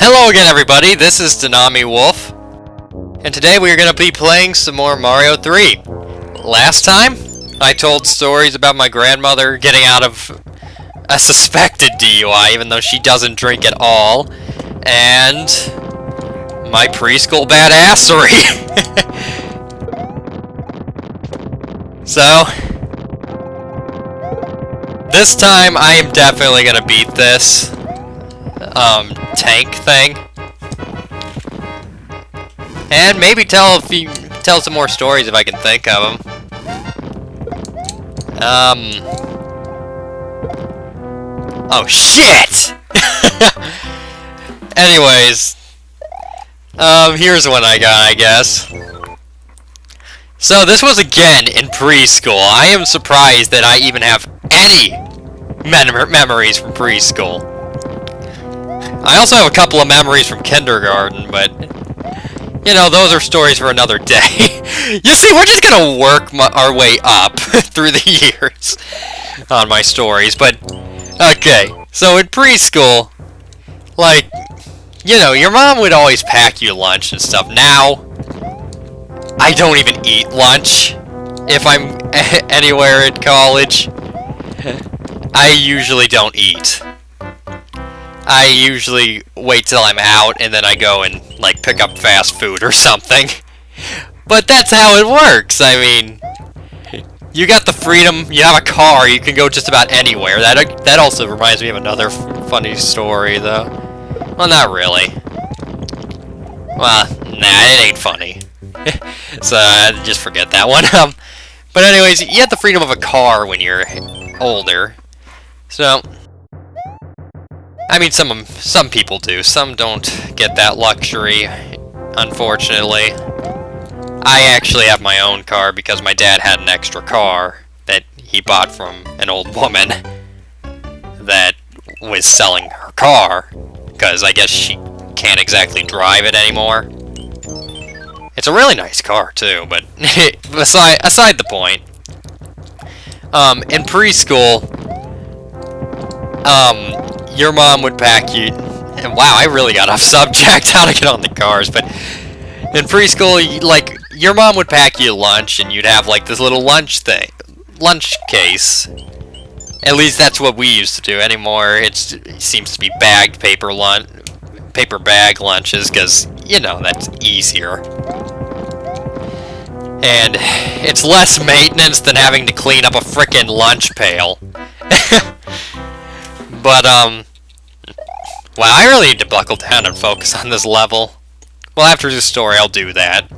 Hello again, everybody. This is Dinami Wolf, and today we are going to be playing some more Mario 3. Last time, I told stories about my grandmother getting out of a suspected DUI, even though she doesn't drink at all, and my preschool badassery. So, this time I am definitely going to beat this tank thing, and maybe tell some more stories if I can think of them. Oh shit! Anyways, here's one I got, I guess. So this was again in preschool. I am surprised that I even have any memories from preschool. I also have a couple of memories from kindergarten, but, you know, those are stories for another day. You see, we're just gonna work our way up through the years on my stories, but, okay. So in preschool, like, you know, your mom would always pack you lunch and stuff. Now, I don't even eat lunch if I'm anywhere at college. I usually don't eat. I usually wait till I'm out, and then I go and, like, pick up fast food or something. But that's how it works. I mean, you got the freedom, you have a car, you can go just about anywhere. That also reminds me of another funny story, though. Well, not really. Well, nah, it ain't funny. So, just forget that one. But anyways, you have the freedom of a car when you're older. So, I mean, some people do. Some don't get that luxury, unfortunately. I actually have my own car because my dad had an extra car that he bought from an old woman that was selling her car, because I guess she can't exactly drive it anymore. It's a really nice car, too, but aside the point. In preschool, your mom would pack you, and wow, I really got off subject how to get on the cars, but in preschool, like, your mom would pack you lunch, and you'd have, like, this little lunch case. At least that's what we used to do. Anymore, it seems to be bagged paper bag lunches, because, you know, that's easier. And it's less maintenance than having to clean up a frickin' lunch pail. But, wow, I really need to buckle down and focus on this level. Well, after this story, I'll do that.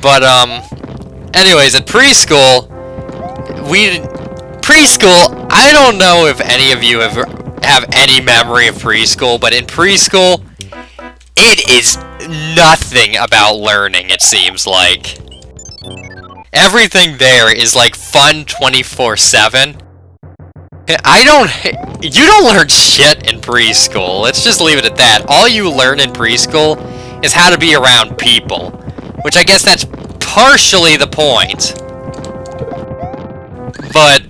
But, anyways, at preschool, I don't know if any of you have any memory of preschool, but in preschool, it is nothing about learning, it seems like. Everything there is, like, fun 24/7. You don't learn shit in preschool. Let's just leave it at that. All you learn in preschool is how to be around people, which I guess that's partially the point. But,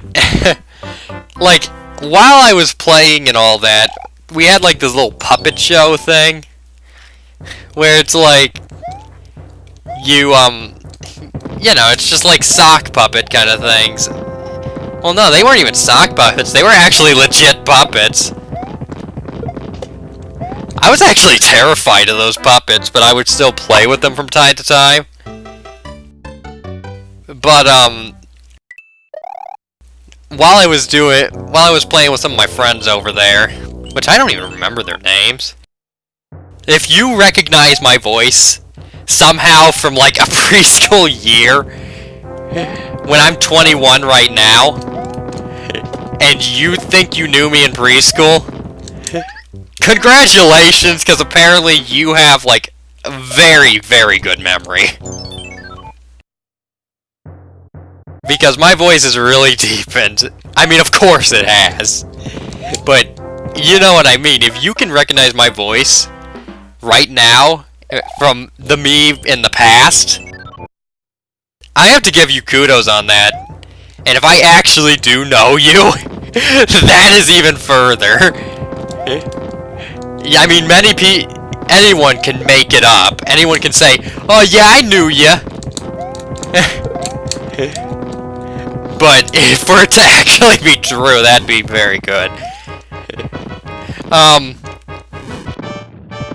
like, while I was playing and all that, we had, like, this little puppet show thing, where it's like, you know, it's just like sock puppet kind of things. Well, no, they weren't even sock puppets. They were actually legit puppets. I was actually terrified of those puppets, but I would still play with them from time to time. But, while I was playing with some of my friends over there, which I don't even remember their names. If you recognize my voice somehow from, like, a preschool year, when I'm 21 right now, and you think you knew me in preschool, congratulations, because apparently you have, like, a very, very good memory. Because my voice is really deepened. I mean, of course it has. But, you know what I mean. If you can recognize my voice right now, from the me in the past, I have to give you kudos on that. And if I actually do know you, that is even further. Yeah, I mean, anyone can make it up. Anyone can say, "Oh yeah, I knew ya." But for it to actually be true, that'd be very good.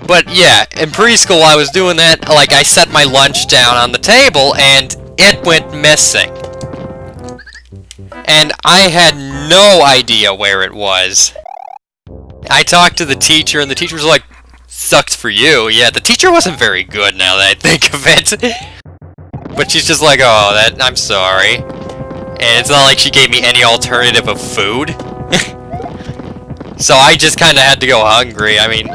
But yeah, in preschool I was doing that, like I set my lunch down on the table and it went missing. And I had no idea where it was. I talked to the teacher and the teacher was like, "Sucks for you." Yeah, the teacher wasn't very good now that I think of it. But she's just like, "Oh, I'm sorry." And it's not like she gave me any alternative of food. So I just kind of had to go hungry. I mean,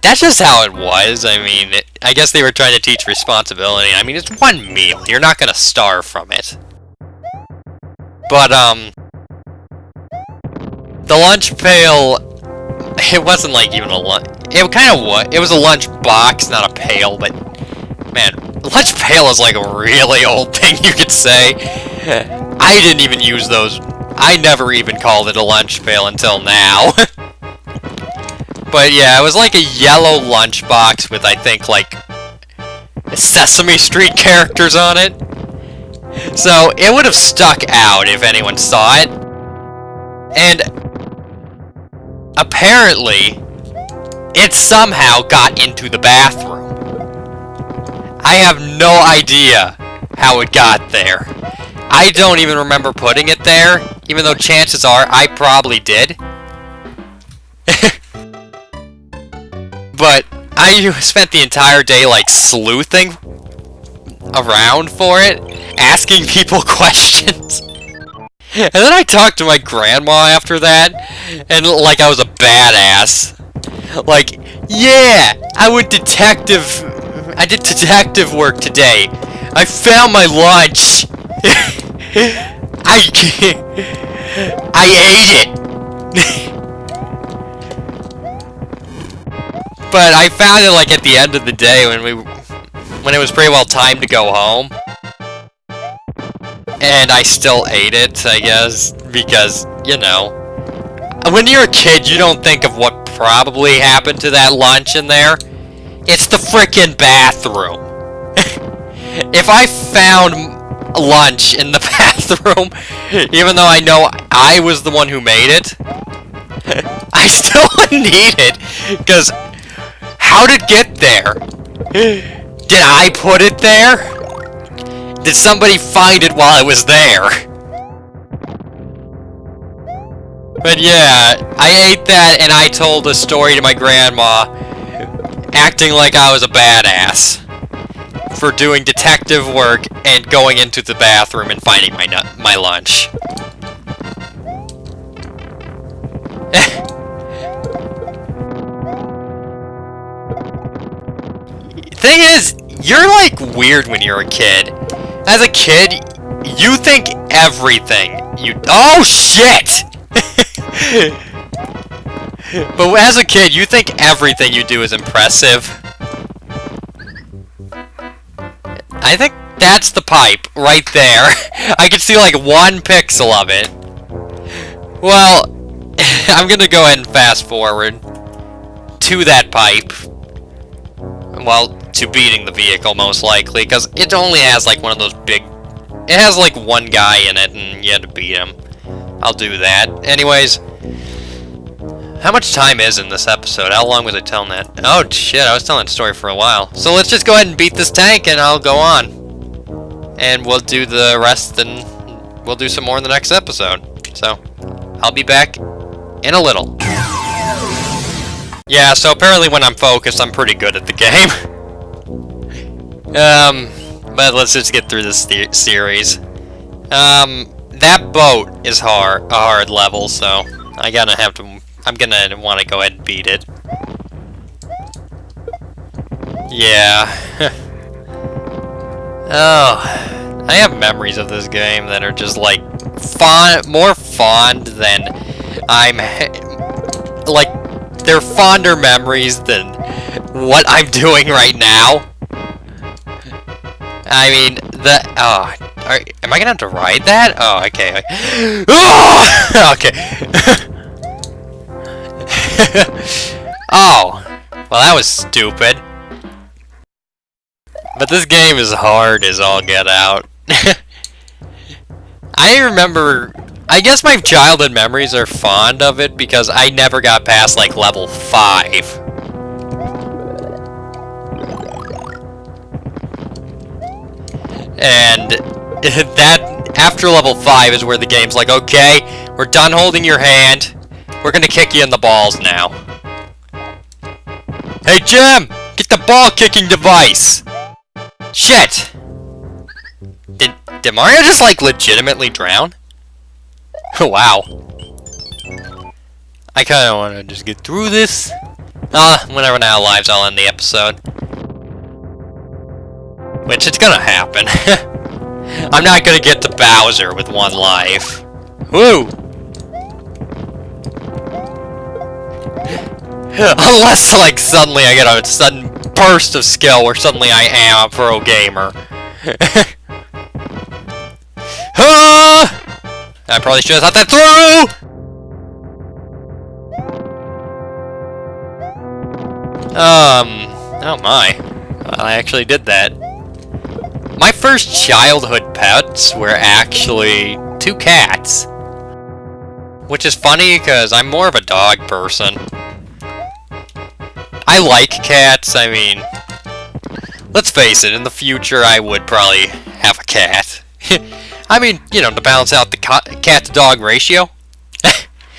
that's just how it was. I mean, I guess they were trying to teach responsibility. I mean, it's one meal. You're not gonna starve from it. But, the lunch pail, it wasn't like even a lunch. It kind of was. It was a lunch box, not a pail, but, man, lunch pail is like a really old thing, you could say. I didn't even use those. I never even called it a lunch pail until now. But yeah, it was like a yellow lunchbox with, I think, like, Sesame Street characters on it. So, it would have stuck out if anyone saw it. And apparently, it somehow got into the bathroom. I have no idea how it got there. I don't even remember putting it there, even though chances are I probably did. But I spent the entire day, like, sleuthing around for it, asking people questions. And then I talked to my grandma after that, and like I was a badass. Like, yeah, I did detective work today. I found my lunch. I ate it. But I found it like at the end of the day when it was pretty well time to go home. And I still ate it, I guess, because, you know, when you're a kid, you don't think of what probably happened to that lunch in there. It's the frickin' bathroom. If I found lunch in the bathroom, even though I know I was the one who made it, I still wouldn't eat it, because how did it get there? Did I put it there? Did somebody find it while I was there? But yeah, I ate that and I told a story to my grandma, acting like I was a badass for doing detective work and going into the bathroom and finding my lunch. Thing is, you're like weird when you're a kid. As a kid, you think everything oh shit! But as a kid, you think everything you do is impressive. I think that's the pipe right there. I can see like 1 pixel of it. Well, I'm gonna go ahead and fast forward to that pipe. Well, to beating the vehicle, most likely, because it only has, like, one of those big... It has, like, 1 guy in it, and you had to beat him. I'll do that. Anyways, how much time is in this episode? How long was I telling that? Oh, shit, I was telling the story for a while. So let's just go ahead and beat this tank, and I'll go on. And we'll do the rest, and we'll do some more in the next episode. So, I'll be back in a little. Yeah, so apparently when I'm focused, I'm pretty good at the game. But let's just get through this series. That boat is a hard level, so I'm gonna want to go ahead and beat it. Yeah. Oh, I have memories of this game that are just like more fond than like. They're fonder memories than what I'm doing right now. I mean, am I gonna have to ride that? Oh, okay. Oh, okay. Oh, well that was stupid. But this game is hard as all get out. I remember, I guess my childhood memories are fond of it because I never got past like level 5. And that, after level 5 is where the game's like, okay, we're done holding your hand, we're gonna kick you in the balls now. Hey Jim, get the ball kicking device! Shit! Did Mario just like legitimately drown? Wow. I kinda wanna just get through this. When I run out of lives, I'll end the episode. Which, it's gonna happen. I'm not gonna get to Bowser with 1 life. Woo! Unless, like, suddenly I get a sudden burst of skill where suddenly I am a pro gamer. I probably should have thought that through! Oh my. Well, I actually did that. My first childhood pets were actually 2 cats. Which is funny because I'm more of a dog person. I like cats, I mean, let's face it, in the future I would probably have a cat. I mean, you know, to balance out the cat-to-dog ratio.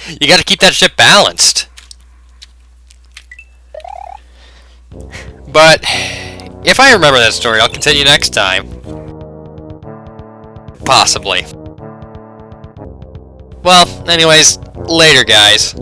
You gotta keep that shit balanced. But, if I remember that story, I'll continue next time. Possibly. Well, anyways, later guys.